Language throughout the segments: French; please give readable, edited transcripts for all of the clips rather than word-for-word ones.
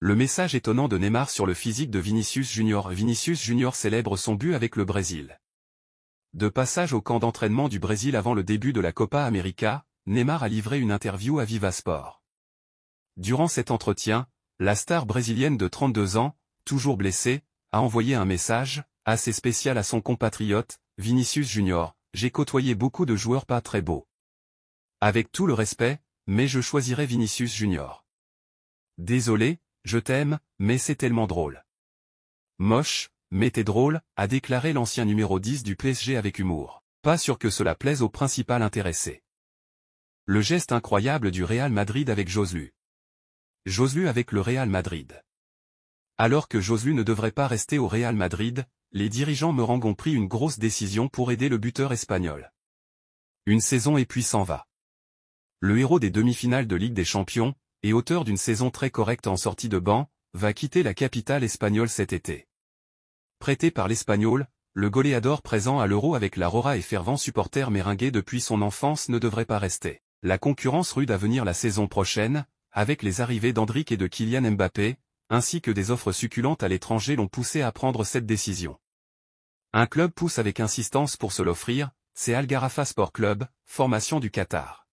Le message étonnant de Neymar sur le physique de Vinicius Junior. Vinicius Junior célèbre son but avec le Brésil. De passage au camp d'entraînement du Brésil avant le début de la Copa América, Neymar a livré une interview à Viva Sport. Durant cet entretien, la star brésilienne de 32 ans, toujours blessée, a envoyé un message assez spécial à son compatriote, Vinicius Junior. J'ai côtoyé beaucoup de joueurs pas très beaux. Avec tout le respect, mais je choisirais Vinicius Junior. Désolé, je t'aime, mais c'est tellement drôle. Moche, mais t'es drôle, a déclaré l'ancien numéro 10 du PSG avec humour. Pas sûr que cela plaise au principal intéressé. Le geste incroyable du Real Madrid avec Joselu. Joselu avec le Real Madrid. Alors que Joselu ne devrait pas rester au Real Madrid, les dirigeants merengues ont pris une grosse décision pour aider le buteur espagnol. Une saison et puis s'en va. Le héros des demi-finales de Ligue des Champions, et auteur d'une saison très correcte en sortie de banc, va quitter la capitale espagnole cet été. Prêté par l'Espagnol, le goléador présent à l'Euro avec la Rora et fervent supporter merengue depuis son enfance ne devrait pas rester. La concurrence rude à venir la saison prochaine, avec les arrivées d'Endrick et de Kylian Mbappé, ainsi que des offres succulentes à l'étranger l'ont poussé à prendre cette décision. Un club pousse avec insistance pour se l'offrir, c'est Al Gharafa Sport Club, formation du Qatar.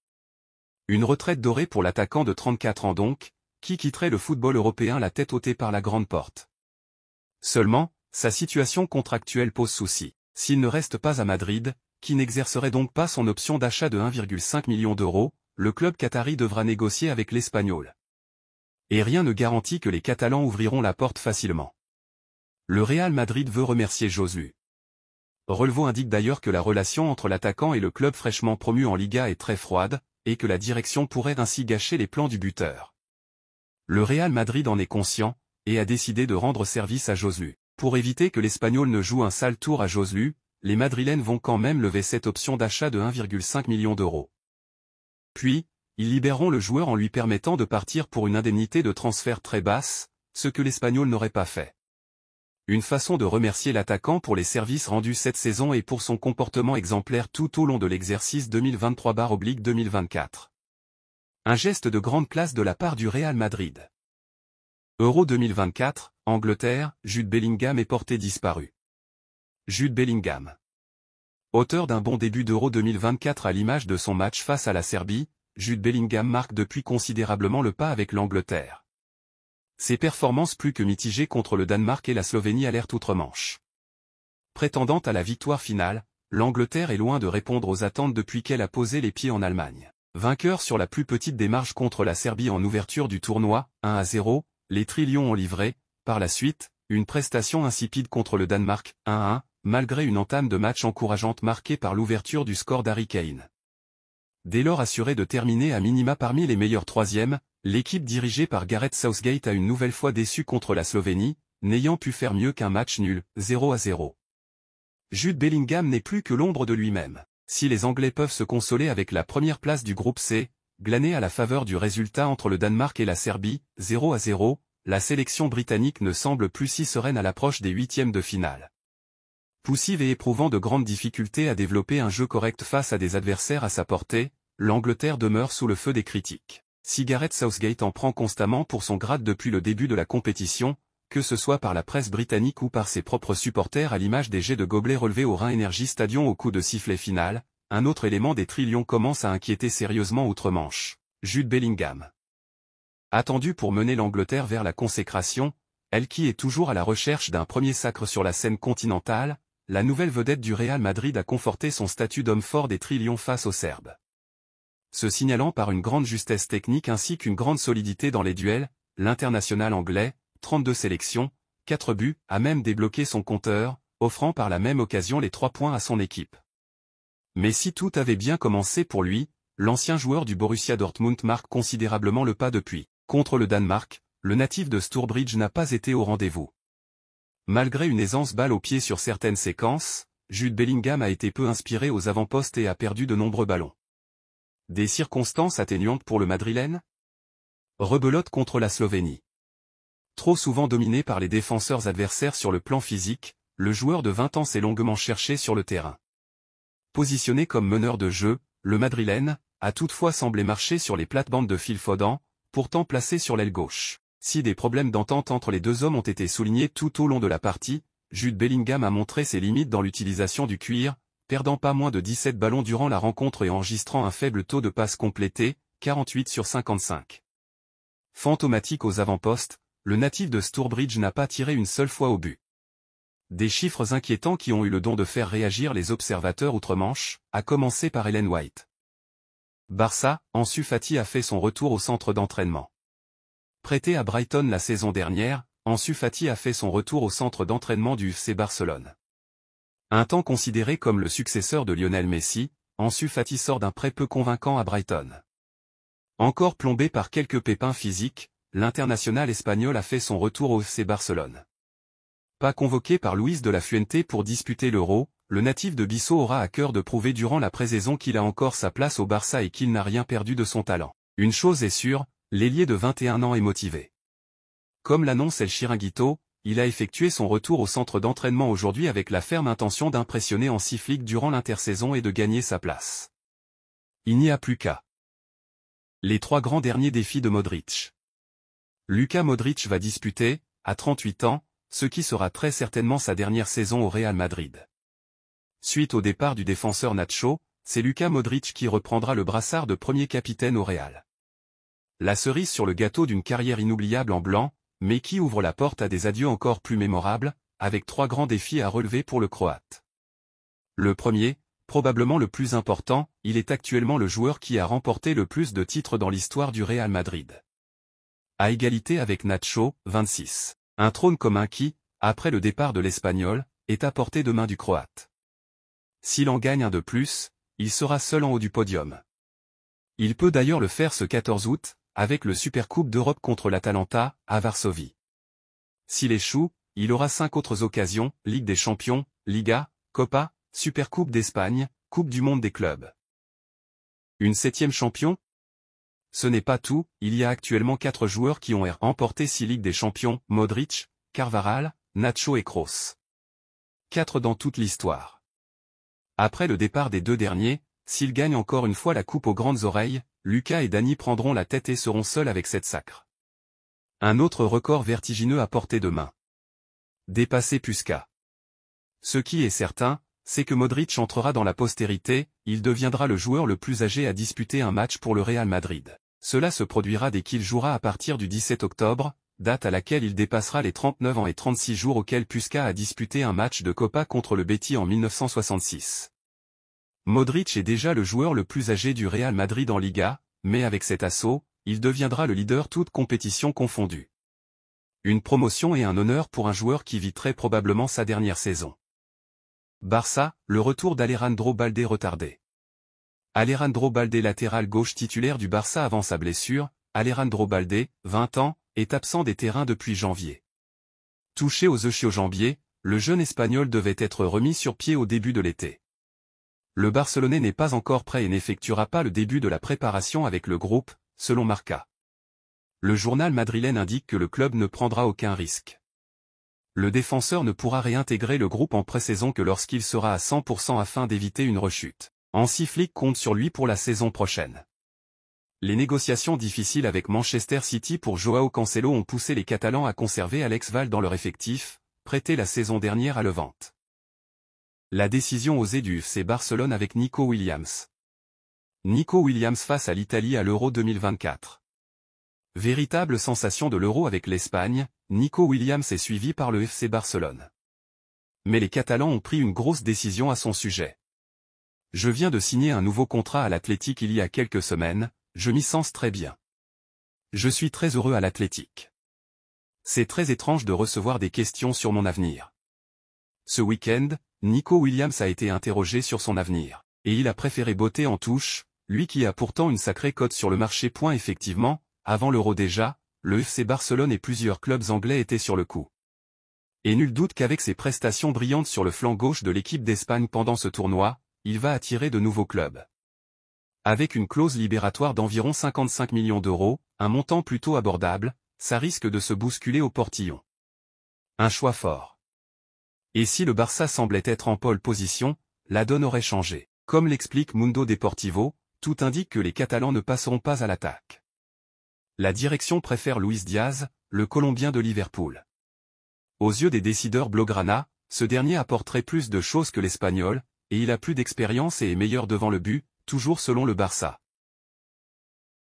Une retraite dorée pour l'attaquant de 34 ans donc, qui quitterait le football européen la tête ôtée par la grande porte. Seulement, sa situation contractuelle pose souci. S'il ne reste pas à Madrid, qui n'exercerait donc pas son option d'achat de 1,5 million d'euros, le club qatari devra négocier avec l'Espagnol. Et rien ne garantit que les Catalans ouvriront la porte facilement. Le Real Madrid veut remercier Joselu. Relevo indique d'ailleurs que la relation entre l'attaquant et le club fraîchement promu en Liga est très froide, et que la direction pourrait ainsi gâcher les plans du buteur. Le Real Madrid en est conscient, et a décidé de rendre service à Joselu. Pour éviter que l'Espagnol ne joue un sale tour à Joselu, les Madrilènes vont quand même lever cette option d'achat de 1,5 million d'euros. Puis, ils libéreront le joueur en lui permettant de partir pour une indemnité de transfert très basse, ce que l'Espagnol n'aurait pas fait. Une façon de remercier l'attaquant pour les services rendus cette saison et pour son comportement exemplaire tout au long de l'exercice 2023/2024. Un geste de grande classe de la part du Real Madrid. Euro 2024, Angleterre, Jude Bellingham est porté disparu. Jude Bellingham. Auteur d'un bon début d'Euro 2024 à l'image de son match face à la Serbie, Jude Bellingham marque depuis considérablement le pas avec l'Angleterre. Ses performances plus que mitigées contre le Danemark et la Slovénie alertent outre-Manche. Prétendant à la victoire finale, l'Angleterre est loin de répondre aux attentes depuis qu'elle a posé les pieds en Allemagne. Vainqueur sur la plus petite des marges contre la Serbie en ouverture du tournoi, 1-0, les Trilions ont livré, par la suite, une prestation insipide contre le Danemark, 1-1, malgré une entame de match encourageante marquée par l'ouverture du score d'Harry Kane. Dès lors assuré de terminer à minima parmi les meilleurs troisièmes, l'équipe dirigée par Gareth Southgate a une nouvelle fois déçu contre la Slovénie, n'ayant pu faire mieux qu'un match nul, 0-0. Jude Bellingham n'est plus que l'ombre de lui-même. Si les Anglais peuvent se consoler avec la première place du groupe C, glanée à la faveur du résultat entre le Danemark et la Serbie, 0-0, la sélection britannique ne semble plus si sereine à l'approche des huitièmes de finale. Poussive et éprouvant de grandes difficultés à développer un jeu correct face à des adversaires à sa portée, l'Angleterre demeure sous le feu des critiques. Si Gareth Southgate en prend constamment pour son grade depuis le début de la compétition, que ce soit par la presse britannique ou par ses propres supporters à l'image des jets de gobelets relevés au Rhin Energy Stadium au coup de sifflet final, un autre élément des Trilions commence à inquiéter sérieusement outre-Manche. Jude Bellingham. Attendu pour mener l'Angleterre vers la consécration, elle qui est toujours à la recherche d'un premier sacre sur la scène continentale, la nouvelle vedette du Real Madrid a conforté son statut d'homme fort des Trilions face aux Serbes. Se signalant par une grande justesse technique ainsi qu'une grande solidité dans les duels, l'international anglais, 32 sélections, 4 buts, a même débloqué son compteur, offrant par la même occasion les 3 points à son équipe. Mais si tout avait bien commencé pour lui, l'ancien joueur du Borussia Dortmund marque considérablement le pas depuis. Contre le Danemark, le natif de Stourbridge n'a pas été au rendez-vous. Malgré une aisance balle au pied sur certaines séquences, Jude Bellingham a été peu inspiré aux avant-postes et a perdu de nombreux ballons. Des circonstances atténuantes pour le Madrilène ? Rebelote contre la Slovénie. Trop souvent dominé par les défenseurs adversaires sur le plan physique, le joueur de 20 ans s'est longuement cherché sur le terrain. Positionné comme meneur de jeu, le Madrilène a toutefois semblé marcher sur les plates-bandes de Phil Foden, pourtant placé sur l'aile gauche. Si des problèmes d'entente entre les deux hommes ont été soulignés tout au long de la partie, Jude Bellingham a montré ses limites dans l'utilisation du cuir, perdant pas moins de 17 ballons durant la rencontre et enregistrant un faible taux de passes complétées, 48 sur 55. Fantomatique aux avant-postes, le natif de Stourbridge n'a pas tiré une seule fois au but. Des chiffres inquiétants qui ont eu le don de faire réagir les observateurs outre-Manche, à commencer par Ellen White. Barça, Ansu Fati a fait son retour au centre d'entraînement. Prêté à Brighton la saison dernière, Ansu Fati a fait son retour au centre d'entraînement du FC Barcelone. Un temps considéré comme le successeur de Lionel Messi, Ansu Fati sort d'un prêt peu convaincant à Brighton. Encore plombé par quelques pépins physiques, l'international espagnol a fait son retour au FC Barcelone. Pas convoqué par Luis de la Fuente pour disputer l'Euro, le natif de Bissau aura à cœur de prouver durant la pré-saison qu'il a encore sa place au Barça et qu'il n'a rien perdu de son talent. Une chose est sûre, l'ailier de 21 ans est motivé. Comme l'annonce El Chiringuito, il a effectué son retour au centre d'entraînement aujourd'hui avec la ferme intention d'impressionner en Flick durant l'intersaison et de gagner sa place. Il n'y a plus qu'à. Les 3 grands derniers défis de Modric. Luka Modric va disputer, à 38 ans, ce qui sera très certainement sa dernière saison au Real Madrid. Suite au départ du défenseur Nacho, c'est Luka Modric qui reprendra le brassard de premier capitaine au Real. La cerise sur le gâteau d'une carrière inoubliable en blanc, mais qui ouvre la porte à des adieux encore plus mémorables, avec 3 grands défis à relever pour le Croate. Le premier, probablement le plus important, il est actuellement le joueur qui a remporté le plus de titres dans l'histoire du Real Madrid. À égalité avec Nacho, 26. Un trône commun qui, après le départ de l'Espagnol, est à portée de main du Croate. S'il en gagne un de plus, il sera seul en haut du podium. Il peut d'ailleurs le faire ce 14 août, avec le Supercoupe d'Europe contre l'Atalanta, à Varsovie. S'il échoue, il aura 5 autres occasions, Ligue des Champions, Liga, Copa, Supercoupe d'Espagne, Coupe du Monde des clubs. Une 7e champion? Ce n'est pas tout, il y a actuellement 4 joueurs qui ont remporté 6 Ligues des Champions, Modric, Carvajal, Nacho et Kroos. 4 dans toute l'histoire. Après le départ des 2 derniers, s'ils gagnent encore une fois la coupe aux grandes oreilles, Lucas et Dani prendront la tête et seront seuls avec cette sacre. Un autre record vertigineux à portée de main. Dépasser Puska. Ce qui est certain, c'est que Modric entrera dans la postérité, il deviendra le joueur le plus âgé à disputer un match pour le Real Madrid. Cela se produira dès qu'il jouera à partir du 17 octobre, date à laquelle il dépassera les 39 ans et 36 jours auxquels Puska a disputé un match de Copa contre le Betis en 1966. Modric est déjà le joueur le plus âgé du Real Madrid en Liga, mais avec cet assaut, il deviendra le leader toutes compétitions confondues. Une promotion et un honneur pour un joueur qui vit très probablement sa dernière saison. Barça, le retour d'Alejandro Balde retardé. Alejandro Balde, latéral gauche titulaire du Barça avant sa blessure, Alejandro Balde, 20 ans, est absent des terrains depuis janvier. Touché aux ischio-jambiers, le jeune Espagnol devait être remis sur pied au début de l'été. Le Barcelonais n'est pas encore prêt et n'effectuera pas le début de la préparation avec le groupe, selon Marca. Le journal madrilène indique que le club ne prendra aucun risque. Le défenseur ne pourra réintégrer le groupe en pré-saison que lorsqu'il sera à 100% afin d'éviter une rechute. Hansi Flick compte sur lui pour la saison prochaine. Les négociations difficiles avec Manchester City pour Joao Cancelo ont poussé les Catalans à conserver Alex Val dans leur effectif, prêté la saison dernière à Levante. La décision osée du FC Barcelone avec Nico Williams. Nico Williams face à l'Italie à l'Euro 2024. Véritable sensation de l'Euro avec l'Espagne, Nico Williams est suivi par le FC Barcelone. Mais les Catalans ont pris une grosse décision à son sujet. Je viens de signer un nouveau contrat à l'Athletic il y a quelques semaines, je m'y sens très bien. Je suis très heureux à l'Athletic. C'est très étrange de recevoir des questions sur mon avenir. Ce week-end, Nico Williams a été interrogé sur son avenir, et il a préféré botter en touche, lui qui a pourtant une sacrée cote sur le marché. Effectivement, avant l'Euro déjà, le FC Barcelone et plusieurs clubs anglais étaient sur le coup. Et nul doute qu'avec ses prestations brillantes sur le flanc gauche de l'équipe d'Espagne pendant ce tournoi, il va attirer de nouveaux clubs. Avec une clause libératoire d'environ 55 millions d'euros, un montant plutôt abordable, ça risque de se bousculer au portillon. Un choix fort. Et si le Barça semblait être en pole position, la donne aurait changé. Comme l'explique Mundo Deportivo, tout indique que les Catalans ne passeront pas à l'attaque. La direction préfère Luis Diaz, le Colombien de Liverpool. Aux yeux des décideurs blaugrana, ce dernier apporterait plus de choses que l'Espagnol, et il a plus d'expérience et est meilleur devant le but, toujours selon le Barça.